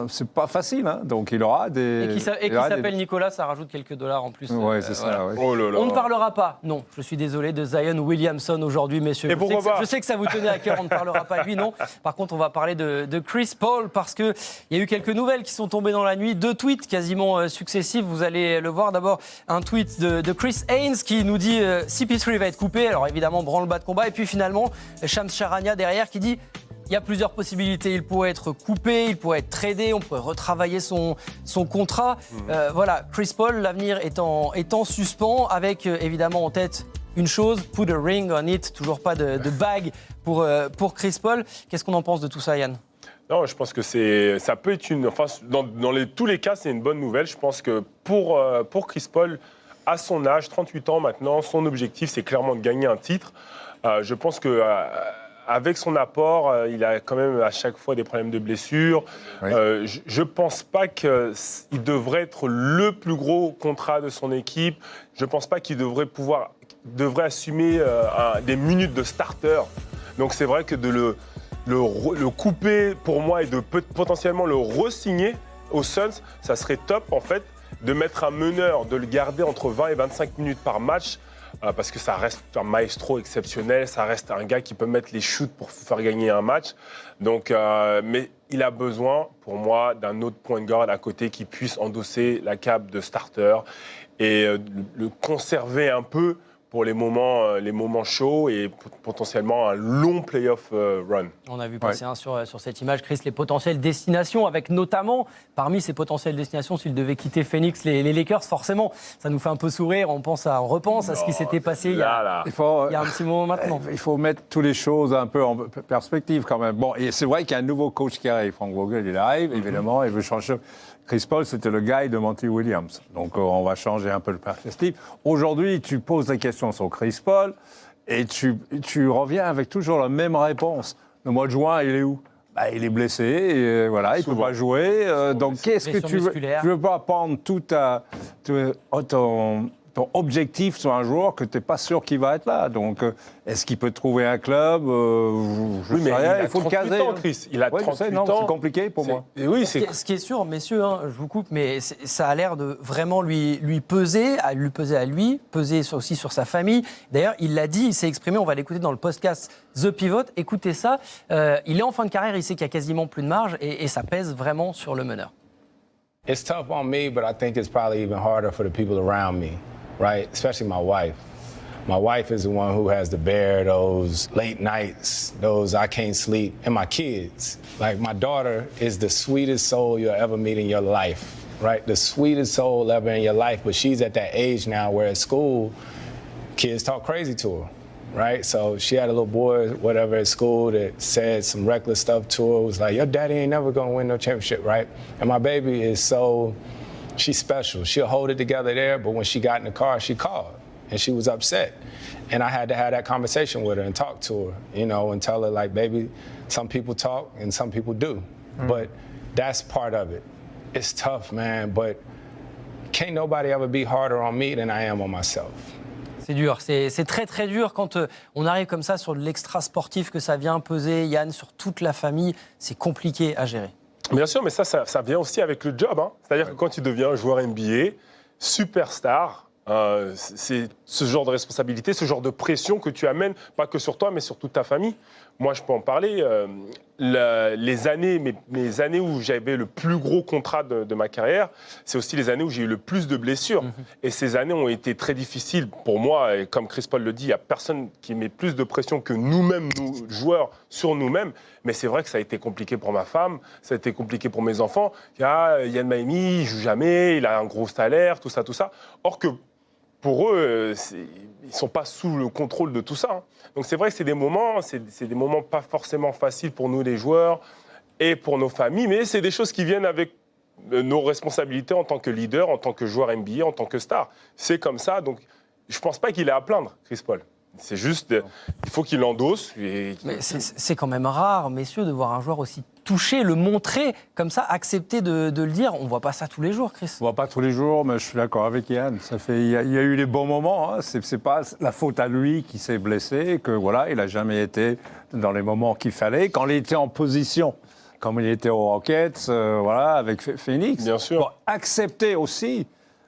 S5: c'est pas facile. Hein. Donc il aura des.
S3: Et qui s'appelle Nicolas, ça rajoute quelques dollars en plus.
S5: Oui, c'est ça. Ouais.
S4: Oh là là.
S3: On ne parlera pas, non, je suis désolé, de Zion Williamson aujourd'hui, messieurs.
S4: Et pourquoi pas ?
S3: Je sais que ça vous tenait à cœur, on ne parlera pas de lui, non. Par contre, on va parler de Chris Paul parce qu'il y a eu quelques nouvelles qui sont tombées dans la nuit. 2 tweets quasiment successifs. Vous allez le voir. D'abord, un tweet de Chris Haynes qui nous dit CP3 va être coupé. Alors évidemment, branle-bas de combat. Et puis finalement, Shams Charania derrière qui dit il y a plusieurs possibilités. Il pourrait être coupé, il pourrait être tradé, on pourrait retravailler son contrat. Voilà, Chris Paul, l'avenir est en suspens, avec évidemment en tête une chose, put a ring on it, toujours pas de bague pour Chris Paul. Qu'est-ce qu'on en pense de tout ça, Yann ?
S4: Non, je pense que ça peut être dans tous les cas, c'est une bonne nouvelle. Je pense que pour Chris Paul, à son âge, 38 ans maintenant, son objectif, c'est clairement de gagner un titre. Je pense que avec son apport, il a quand même à chaque fois des problèmes de blessures. Oui. Je ne pense pas qu'il devrait être le plus gros contrat de son équipe. Je ne pense pas qu'il devrait assumer des minutes de starter. Donc c'est vrai que de le couper pour moi et de potentiellement le re-signer aux Suns, ça serait top en fait. De mettre un meneur, de le garder entre 20 et 25 minutes par match. Parce que ça reste un maestro exceptionnel, ça reste un gars qui peut mettre les shoots pour faire gagner un match. Donc, mais il a besoin, pour moi, d'un autre point de garde à côté qui puisse endosser la cape de starter et le conserver un peu pour les moments chauds et potentiellement un long playoff run.
S3: On a vu passer sur cette image, Chris, les potentielles destinations, avec notamment, parmi ces potentielles destinations, s'il devait quitter Phoenix, les Lakers, forcément, ça nous fait un peu sourire, on repense à ce qui s'était passé il y a un petit moment maintenant.
S5: Il faut mettre toutes les choses un peu en perspective quand même. Bon, et c'est vrai qu'il y a un nouveau coach qui arrive, Frank Vogel, il arrive, évidemment, il veut changer. Chris Paul, c'était le gars de Monty Williams. Donc, on va changer un peu le perspective. Aujourd'hui, tu poses des questions sur Chris Paul et tu reviens avec toujours la même réponse. Le mois de juin, il est où ? Il est blessé, et voilà, il ne peut pas jouer. Donc, qu'est-ce que tu veux ? Tu ne veux pas prendre tout ton objectif sur un joueur que tu n'es pas sûr qu'il va être là. Donc, est-ce qu'il peut trouver un club ? Je sais rien, il faut le caser.
S4: Ans, Chris. Il a 38 ans.
S5: C'est compliqué pour moi.
S4: Et oui,
S3: ce qui est sûr, messieurs, je vous coupe, mais ça a l'air de vraiment lui peser à lui, peser aussi sur sa famille. D'ailleurs, il l'a dit, il s'est exprimé, on va l'écouter dans le podcast The Pivot. Écoutez ça, il est en fin de carrière, il sait qu'il n'y a quasiment plus de marge et ça pèse vraiment sur le meneur.
S20: It's tough on me, but I think it's probably even harder for the people around me. Right, especially my wife. My wife is the one who has to bear those late nights, those I can't sleep, and my kids. Like, my daughter is the sweetest soul you'll ever meet in your life, right? The sweetest soul ever in your life, but she's at that age now where at school, kids talk crazy to her, right? So she had a little boy, whatever, at school that said some reckless stuff to her. It was like, your daddy ain't never gonna win no championship, right? And my baby is she's special. She'll hold it together there, but when she got in the car, she called, and she was upset. And I had to have that conversation with her and talk to her, and tell her, like, baby, some people talk and some people do. But that's part of it. It's tough, man, but can't nobody ever be harder on me than I am on myself.
S3: C'est dur, c'est très très dur quand on arrive comme ça sur de l'extra sportif, que ça vient peser, Yann, sur toute la famille, c'est compliqué à gérer.
S4: Bien sûr, mais ça vient aussi avec le job. C'est-à-dire que quand tu deviens un joueur NBA, superstar, c'est ce genre de responsabilité, ce genre de pression que tu amènes, pas que sur toi, mais sur toute ta famille. Moi, je peux en parler. les années, mes années où j'avais le plus gros contrat de ma carrière, c'est aussi les années où j'ai eu le plus de blessures. Et ces années ont été très difficiles pour moi. Et comme Chris Paul le dit, il n'y a personne qui met plus de pression que nous-mêmes, nous, joueurs, sur nous-mêmes. Mais c'est vrai que ça a été compliqué pour ma femme, ça a été compliqué pour mes enfants. Yann Maïmi, il ne joue jamais, il a un gros salaire, tout ça, tout ça. Or que pour eux, ils ne sont pas sous le contrôle de tout ça. Hein. Donc c'est vrai que c'est des moments pas forcément faciles pour nous les joueurs et pour nos familles, mais c'est des choses qui viennent avec nos responsabilités en tant que leader, en tant que joueur NBA, en tant que star. C'est comme ça, donc je ne pense pas qu'il ait à plaindre, Chris Paul. C'est juste, il faut qu'il l'endosse.
S3: Mais c'est quand même rare, messieurs, de voir un joueur aussi touché, le montrer comme ça, accepter de le dire. On ne voit pas ça tous les jours, Chris.
S5: On ne voit pas tous les jours, mais je suis d'accord avec Yann. Il y a eu les bons moments. Hein. Ce n'est pas la faute à lui qui s'est blessé, que voilà, il n'a jamais été dans les moments qu'il fallait. Quand il était en position, comme il était aux Rockets, voilà, avec Phoenix.
S4: Bien sûr.
S5: Bon, accepter aussi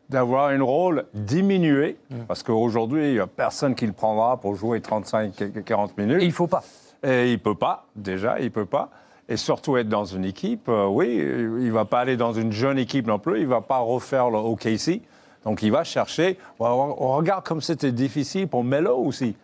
S5: d'avoir un rôle diminué, parce qu'aujourd'hui, il n'y a personne qui le prendra pour jouer 35-40 minutes.
S3: Et il ne faut pas.
S5: Et il ne peut pas, déjà, il ne peut pas. Et surtout être dans une équipe, oui, il ne va pas aller dans une jeune équipe non plus, il ne va pas refaire le OKC. Donc il va chercher, on regarde comme c'était difficile pour Melo aussi.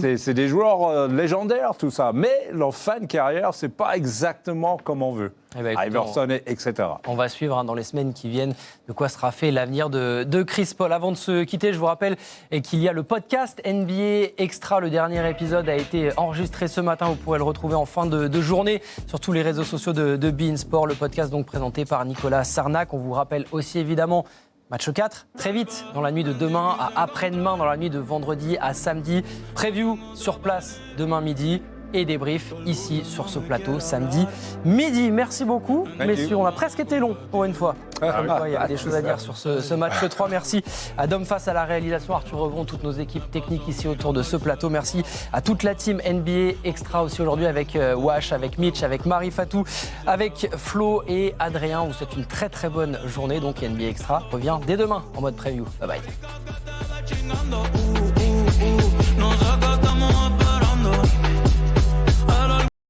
S5: C'est des joueurs légendaires, tout ça. Mais leur fin de carrière, ce n'est pas exactement comme on veut. Iverson, etc.
S3: On va suivre dans les semaines qui viennent de quoi sera fait l'avenir de Chris Paul. Avant de se quitter, je vous rappelle qu'il y a le podcast NBA Extra. Le dernier épisode a été enregistré ce matin. Vous pourrez le retrouver en fin de journée sur tous les réseaux sociaux de beIN Sport. Le podcast donc présenté par Nicolas Sarnac. On vous rappelle aussi évidemment match 4, très vite, dans la nuit de demain à après-demain, dans la nuit de vendredi à samedi. Preview sur place demain midi et débrief ici sur ce plateau samedi midi. Merci beaucoup, messieurs. On a presque été long pour une fois. Il y a des choses à dire sur ce match 3. Merci à Dom Face à la réalisation, Arthur Revron, toutes nos équipes techniques ici autour de ce plateau. Merci à toute la team NBA Extra aussi aujourd'hui avec Wash, avec Mitch, avec Marie Fatou, avec Flo et Adrien. On vous souhaite une très très bonne journée. Donc NBA Extra revient dès demain en mode preview. Bye bye.